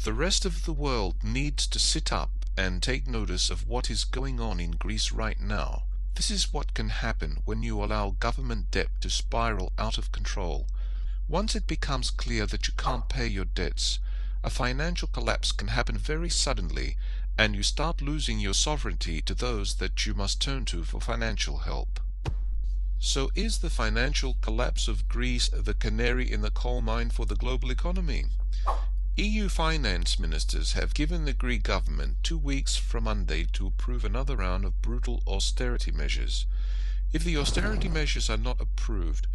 The rest of the world needs to sit up and take notice of what is going on in Greece right now. This is what can happen when you allow government debt to spiral out of control. Once it becomes clear that you can't pay your debts, a financial collapse can happen very suddenly, and you start losing your sovereignty to those that you must turn to for financial help. So is the financial collapse of Greece the canary in the coal mine for the global economy? EU finance ministers have given the Greek government 2 weeks from Monday to approve another round of brutal austerity measures. If the austerity measures are not approved,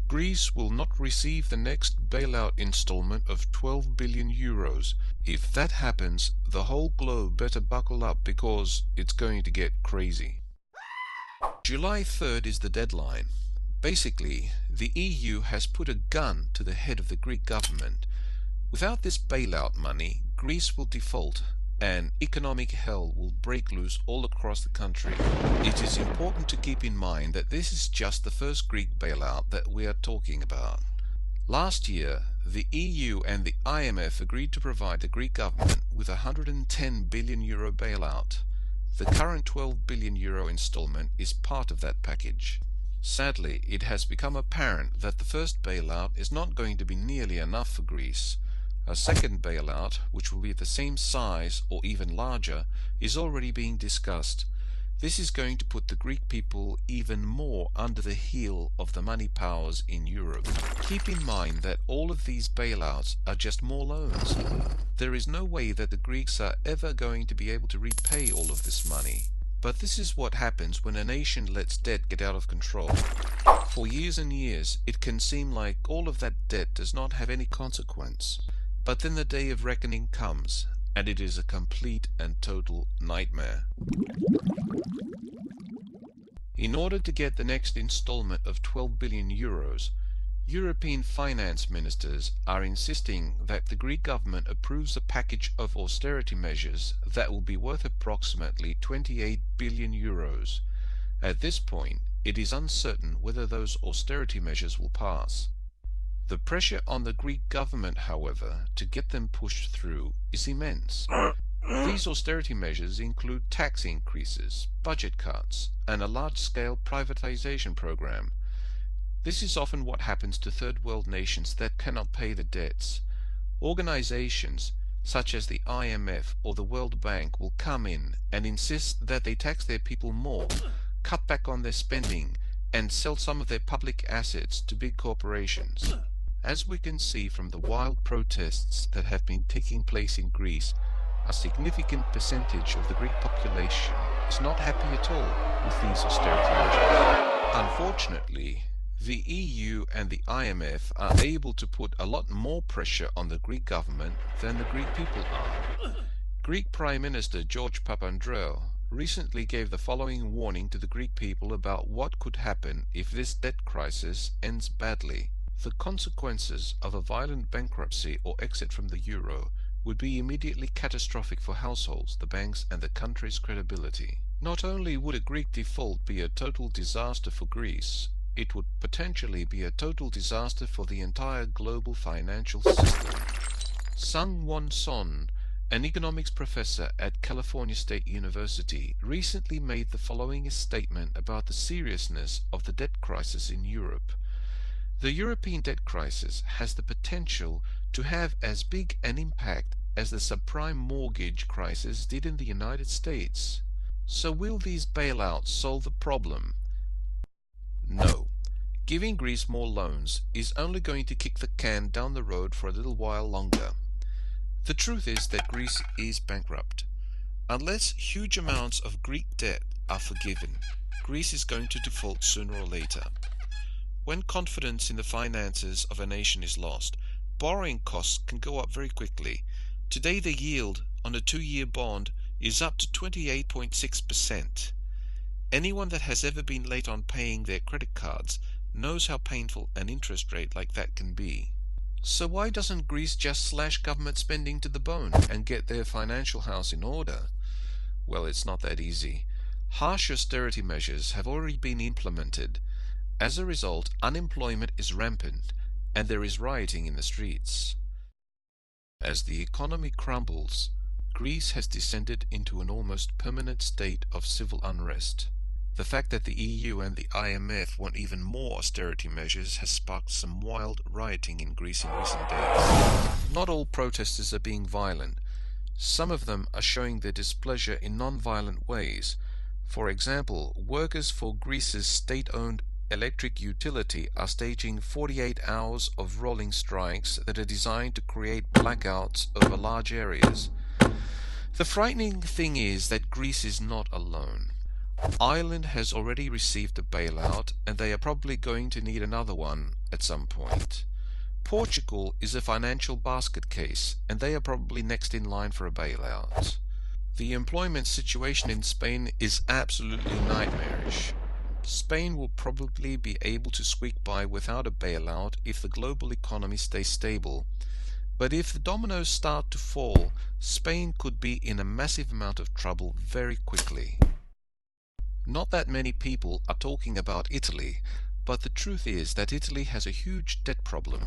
Greece will not receive the next bailout installment of 12 billion euros. If that happens, the whole globe better buckle up because it's going to get crazy. July 3rd is the deadline. Basically, the EU has put a gun to the head of the Greek government. Without this bailout money, Greece will default and economic hell will break loose all across the country. It is important to keep in mind that this is just the first Greek bailout that we are talking about. Last year, the EU and the IMF agreed to provide the Greek government with a 110 billion euro bailout. The current 12 billion euro installment is part of that package. Sadly, it has become apparent that the first bailout is not going to be nearly enough for Greece. A second bailout, which will be the same size or even larger, is already being discussed. This is going to put the Greek people even more under the heel of the money powers in Europe. Keep in mind that all of these bailouts are just more loans. There is no way that the Greeks are ever going to be able to repay all of this money. But this is what happens when a nation lets debt get out of control. For years and years, it can seem like all of that debt does not have any consequence. But then the day of reckoning comes, and it is a complete and total nightmare. In order to get the next installment of 12 billion euros, European finance ministers are insisting that the Greek government approves a package of austerity measures that will be worth approximately 28 billion euros. At this point, it is uncertain whether those austerity measures will pass. The pressure on the Greek government, however, to get them pushed through is immense. These austerity measures include tax increases, budget cuts, and a large-scale privatization program. This is often what happens to third world nations that cannot pay the debts. Organizations such as the IMF or the World Bank will come in and insist that they tax their people more, cut back on their spending, and sell some of their public assets to big corporations. As we can see from the wild protests that have been taking place in Greece, a significant percentage of the Greek population is not happy at all with these austerity measures. Unfortunately, the EU and the IMF are able to put a lot more pressure on the Greek government than the Greek people are. Greek Prime Minister George Papandreou recently gave the following warning to the Greek people about what could happen if this debt crisis ends badly. The consequences of a violent bankruptcy or exit from the euro would be immediately catastrophic for households, the banks, and the country's credibility. Not only would a Greek default be a total disaster for Greece, it would potentially be a total disaster for the entire global financial system. Sung Won Son, an economics professor at California State University, recently made the following statement about the seriousness of the debt crisis in Europe. The European debt crisis has the potential to have as big an impact as the subprime mortgage crisis did in the United States. So will these bailouts solve the problem? No. Giving Greece more loans is only going to kick the can down the road for a little while longer. The truth is that Greece is bankrupt. Unless huge amounts of Greek debt are forgiven, Greece is going to default sooner or later. When confidence in the finances of a nation is lost, borrowing costs can go up very quickly. Today the yield on a 2-year bond is up to 28.6%. Anyone that has ever been late on paying their credit cards knows how painful an interest rate like that can be. So why doesn't Greece just slash government spending to the bone and get their financial house in order? Well, it's not that easy. Harsh austerity measures have already been implemented. As a result, unemployment is rampant and there is rioting in the streets. As the economy crumbles, Greece has descended into an almost permanent state of civil unrest. The fact that the EU and the IMF want even more austerity measures has sparked some wild rioting in Greece in recent days. Not all protesters are being violent. Some of them are showing their displeasure in non-violent ways. For example, workers for Greece's state-owned electric utility are staging 48 hours of rolling strikes that are designed to create blackouts over large areas. The frightening thing is that Greece is not alone. Ireland has already received a bailout, and they are probably going to need another one at some point. Portugal is a financial basket case, and they are probably next in line for a bailout. The employment situation in Spain is absolutely nightmarish. Spain will probably be able to squeak by without a bailout if the global economy stays stable. But if the dominoes start to fall, Spain could be in a massive amount of trouble very quickly. Not that many people are talking about Italy, but the truth is that Italy has a huge debt problem.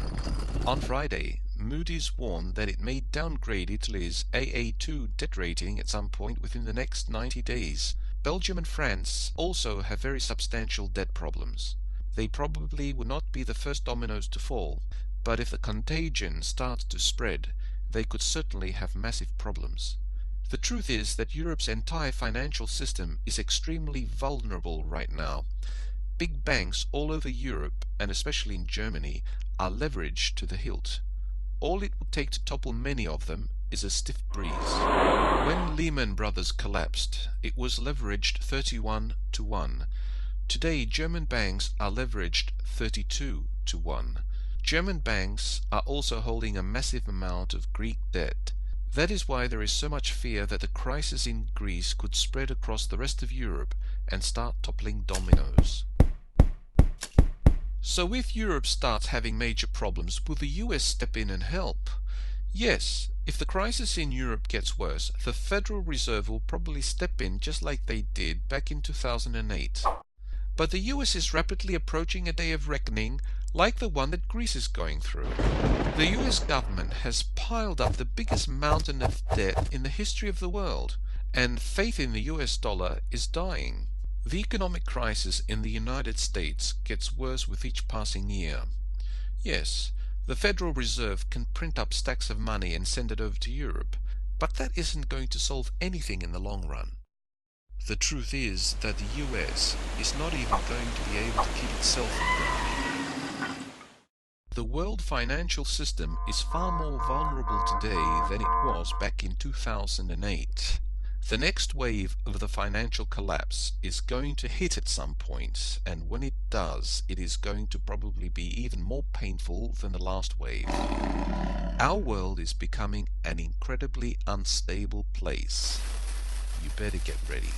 On Friday, Moody's warned that it may downgrade Italy's AA2 debt rating at some point within the next 90 days. Belgium and France also have very substantial debt problems. They probably would not be the first dominoes to fall, but if the contagion starts to spread, they could certainly have massive problems. The truth is that Europe's entire financial system is extremely vulnerable right now. Big banks all over Europe, and especially in Germany, are leveraged to the hilt. All it would take to topple many of them is a stiff breeze. When Lehman Brothers collapsed, it was leveraged 31 to 1. Today, German banks are leveraged 32 to 1. German banks are also holding a massive amount of Greek debt. That is why there is so much fear that the crisis in Greece could spread across the rest of Europe and start toppling dominoes. So if Europe starts having major problems, will the US step in and help? Yes, if the crisis in Europe gets worse, the Federal Reserve will probably step in just like they did back in 2008. But the US is rapidly approaching a day of reckoning like the one that Greece is going through. The US government has piled up the biggest mountain of debt in the history of the world, and faith in the US dollar is dying. The economic crisis in the United States gets worse with each passing year. Yes, the Federal Reserve can print up stacks of money and send it over to Europe, but that isn't going to solve anything in the long run. The truth is that the US is not even going to be able to keep itself going. The world financial system is far more vulnerable today than it was back in 2008. The next wave of the financial collapse is going to hit at some point, and when it does, it is going to probably be even more painful than the last wave. Our world is becoming an incredibly unstable place. You better get ready.